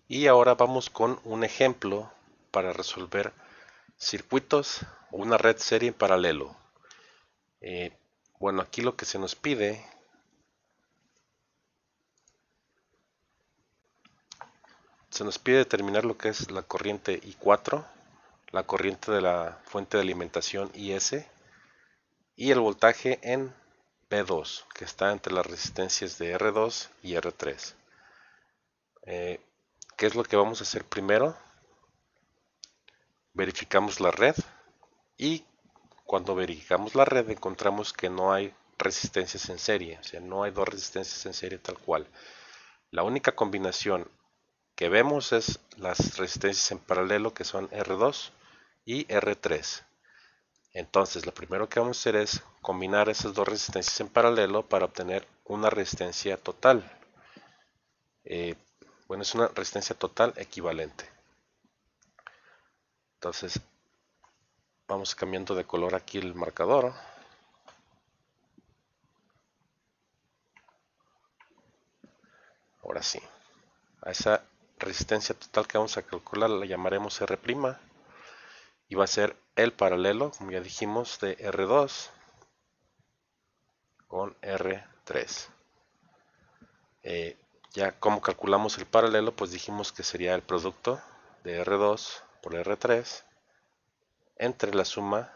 Y ahora vamos con un ejemplo para resolver circuitos o una red serie en paralelo. Eh, bueno, aquí lo que se nos pide, determinar lo que es la corriente I4, la corriente de la fuente de alimentación IS y el voltaje en P2, que está entre las resistencias de R2 y R3. ¿Qué es lo que vamos a hacer primero? Verificamos la red y cuando verificamos la red encontramos que no hay resistencias en serie, o sea, no hay dos resistencias en serie tal cual. La única combinación que vemos es las resistencias en paralelo, que son R2 y R3. Entonces, lo primero que vamos a hacer es combinar esas dos resistencias en paralelo para obtener una resistencia total. Eh, bueno, es una resistencia total equivalente. Entonces, vamos cambiando de color aquí el marcador. Ahora sí, a esa resistencia total que vamos a calcular la llamaremos R' y va a ser el paralelo, como ya dijimos, de R2 con R3. Ya como calculamos el paralelo, pues dijimos que sería el producto de R2 por R3 entre la suma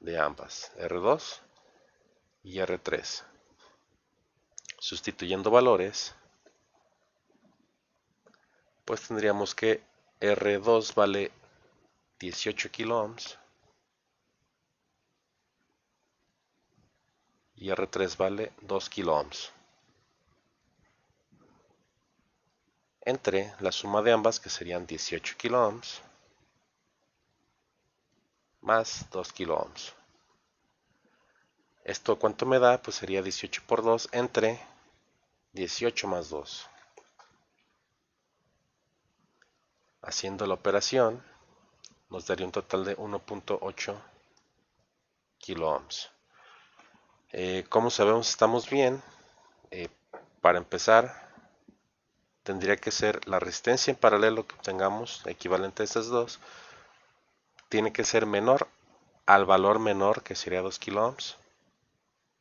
de ambas, R2 y R3. Sustituyendo valores, pues tendríamos que R2 vale 18 kilo ohms y R3 vale 2 kilo ohms. Entre la suma de ambas, que serían 18 kilo ohms más 2 kilo ohms. ¿Esto cuánto me da? Pues sería 18 por 2 entre 18 más 2. Haciendo la operación nos daría un total de 1.8 kilo ohms. ¿Cómo sabemos si estamos bien? Para empezar, tendría que ser la resistencia en paralelo que obtengamos, equivalente a estas dos, tiene que ser menor al valor menor, que sería 2 kilo ohms,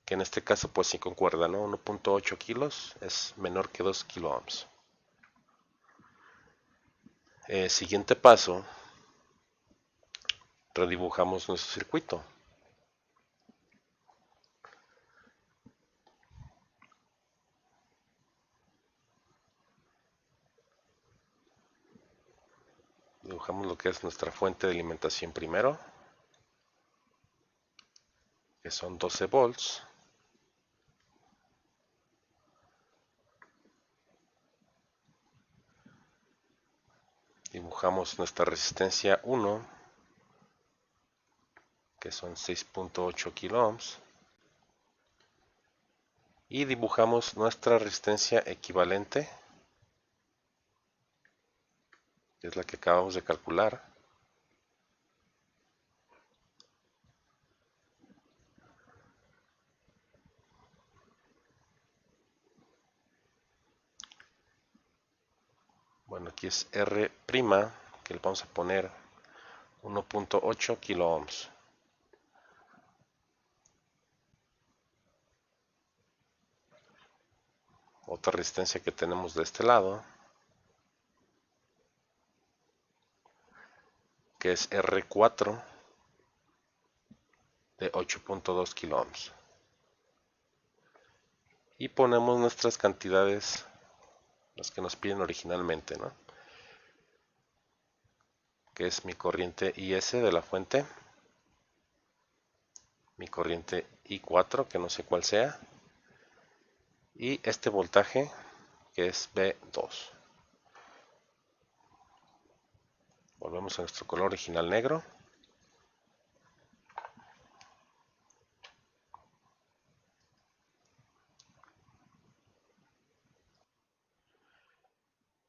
que en este caso pues sí concuerda, ¿no? 1.8 kilos es menor que 2 kilo ohms. Siguiente paso, redibujamos nuestro circuito. Dibujamos lo que es nuestra fuente de alimentación primero, que son 12 volts. Dibujamos nuestra resistencia 1, que son 6.8 kilo ohms. Y dibujamos nuestra resistencia equivalente, que es la que acabamos de calcular. Bueno, aquí es R', que le vamos a poner 1.8 kilo ohms. Otra resistencia que tenemos de este lado, que es R4 de 8.2 kilo ohms. Y ponemos nuestras cantidades, las que nos piden originalmente, ¿no? Que es mi corriente IS de la fuente, mi corriente I4, que no sé cuál sea, y este voltaje, que es B2. Volvemos a nuestro color original negro.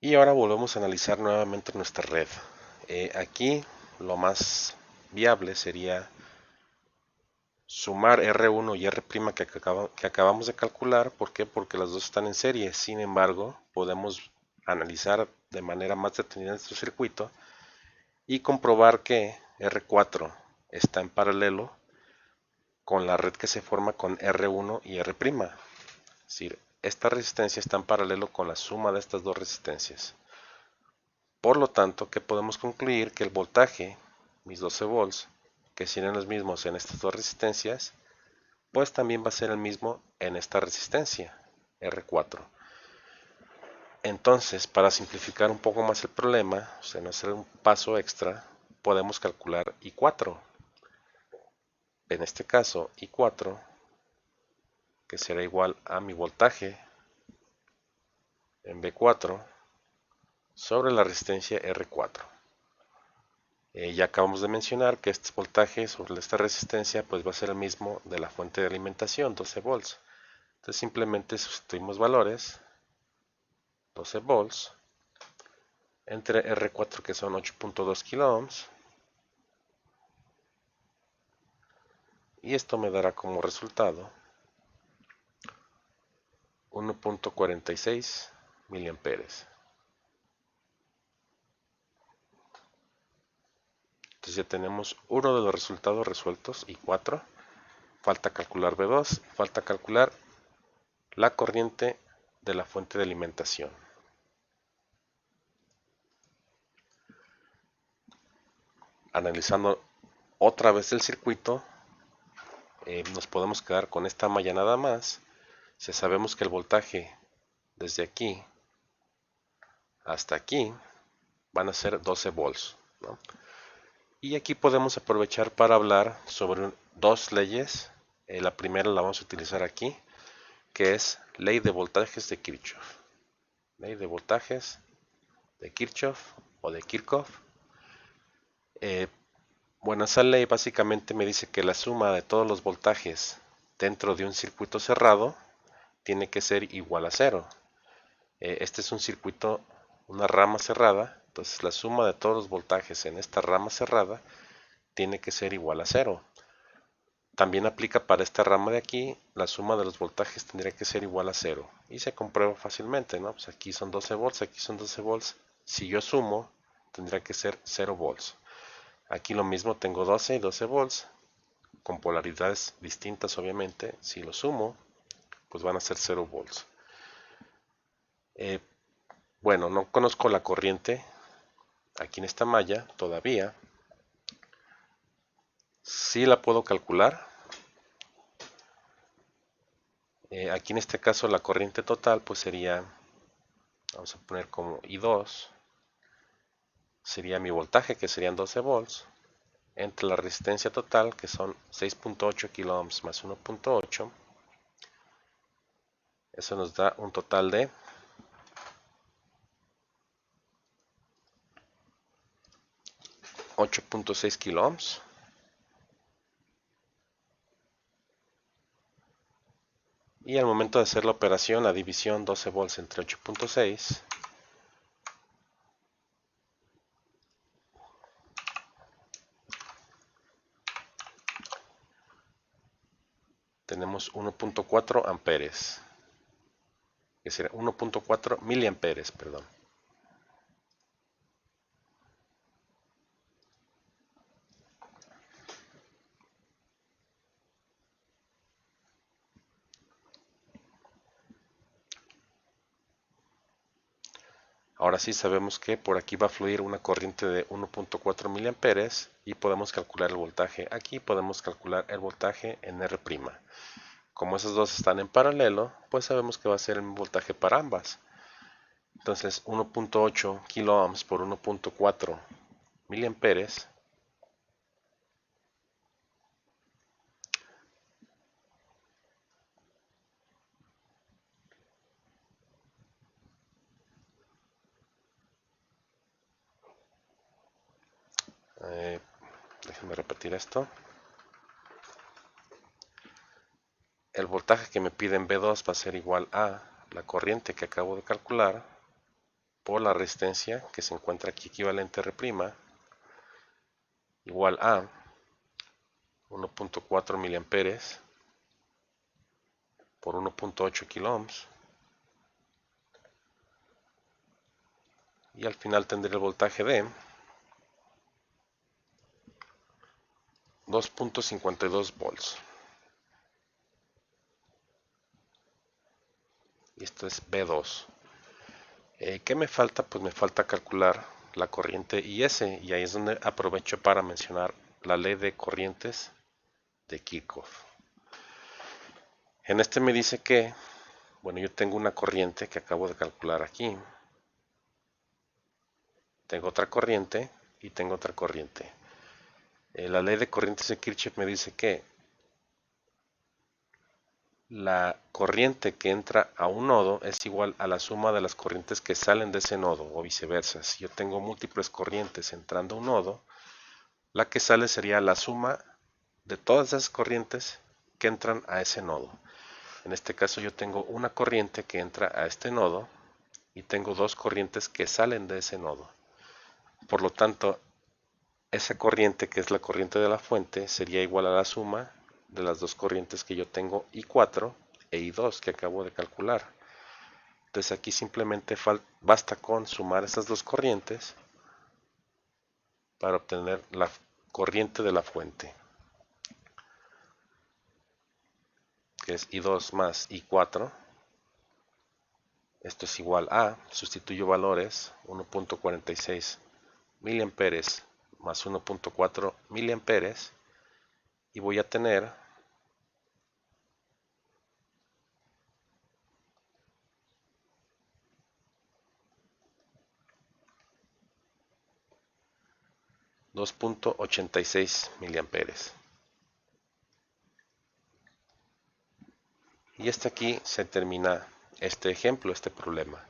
Y ahora volvemos a analizar nuevamente nuestra red. Aquí lo más viable sería sumar R1 y R' que acabamos de calcular. ¿Por qué? Porque las dos están en serie. Sin embargo, podemos analizar de manera más detenida en nuestro circuito y comprobar que R4 está en paralelo con la red que se forma con R1 y R'. Es decir, esta resistencia está en paralelo con la suma de estas dos resistencias. Por lo tanto, ¿qué podemos concluir? Que el voltaje, mis 12 volts, que serían los mismos en estas dos resistencias, pues también va a ser el mismo en esta resistencia, R4. Entonces, para simplificar un poco más el problema, o sea, no hacer un paso extra, podemos calcular I4. En este caso, I4, que será igual a mi voltaje en V4 sobre la resistencia R4. Ya acabamos de mencionar que este voltaje sobre esta resistencia pues va a ser el mismo de la fuente de alimentación, 12 volts. Entonces simplemente sustituimos valores, 12 volts, entre R4 que son 8.2 kilo ohms, y esto me dará como resultado 1.46 miliamperes. Entonces ya tenemos uno de los resultados resueltos, I4. Falta calcular V2, falta calcular la corriente de la fuente de alimentación. Analizando otra vez el circuito, nos podemos quedar con esta malla nada más. Si sabemos que el voltaje desde aquí hasta aquí van a ser 12 volts, ¿no? Y aquí podemos aprovechar para hablar sobre dos leyes. La primera la vamos a utilizar aquí, que es ley de voltajes de Kirchhoff. Ley de voltajes de Kirchhoff o de Kirchhoff. Bueno, esa ley básicamente me dice que la suma de todos los voltajes dentro de un circuito cerrado tiene que ser igual a cero. Este es un circuito, una rama cerrada, entonces la suma de todos los voltajes en esta rama cerrada tiene que ser igual a cero. También aplica para esta rama de aquí, la suma de los voltajes tendría que ser igual a cero. Y se comprueba fácilmente, ¿no? Pues aquí son 12 volts, aquí son 12 volts. Si yo sumo, tendría que ser 0 volts. Aquí lo mismo, tengo 12 y 12 volts, con polaridades distintas obviamente. Si lo sumo, pues van a ser 0 volts. Bueno, no conozco la corriente aquí en esta malla todavía. Sí la puedo calcular. Aquí en este caso la corriente total pues sería, vamos a poner como I2, sería mi voltaje que serían 12 volts, entre la resistencia total que son 6.8 kilo ohms más 1.8. Eso nos da un total de 8.6 kilo ohms. Y al momento de hacer la operación, la división 12 volts entre 8.6, tenemos 1.4 amperes, que será 1.4 miliamperes, perdón. Ahora sí sabemos que por aquí va a fluir una corriente de 1.4 miliamperes y podemos calcular el voltaje. Aquí podemos calcular el voltaje en R'. Como esos dos están en paralelo, pues sabemos que va a ser el voltaje para ambas. Entonces 1.8 kilo ohms por 1.4 miliamperes déjenme repetir esto. El voltaje que me pide en V2 va a ser igual a la corriente que acabo de calcular por la resistencia que se encuentra aquí equivalente R', igual a 1.4 miliamperes por 1.8 kilo ohms y al final tendré el voltaje de 2.52 volts. Y esto es B2. ¿Qué me falta? Pues me falta calcular la corriente IS, y ahí es donde aprovecho para mencionar la ley de corrientes de Kirchhoff. En este me dice que, bueno, yo tengo una corriente que acabo de calcular aquí, tengo otra corriente y tengo otra corriente. La ley de corrientes de Kirchhoff me dice que la corriente que entra a un nodo es igual a la suma de las corrientes que salen de ese nodo, o viceversa. Si yo tengo múltiples corrientes entrando a un nodo, la que sale sería la suma de todas esas corrientes que entran a ese nodo. En este caso yo tengo una corriente que entra a este nodo y tengo dos corrientes que salen de ese nodo. Por lo tanto, esa corriente, que es la corriente de la fuente, sería igual a la suma de las dos corrientes que yo tengo, I4 e I2, que acabo de calcular. Entonces aquí simplemente basta con sumar esas dos corrientes para obtener la corriente de la fuente, que es I2 más I4. Esto es igual a, sustituyo valores, 1.46 miliamperes más 1.4 miliamperes, y voy a tener 2.86 miliamperes. Y hasta aquí se termina este ejemplo, este problema.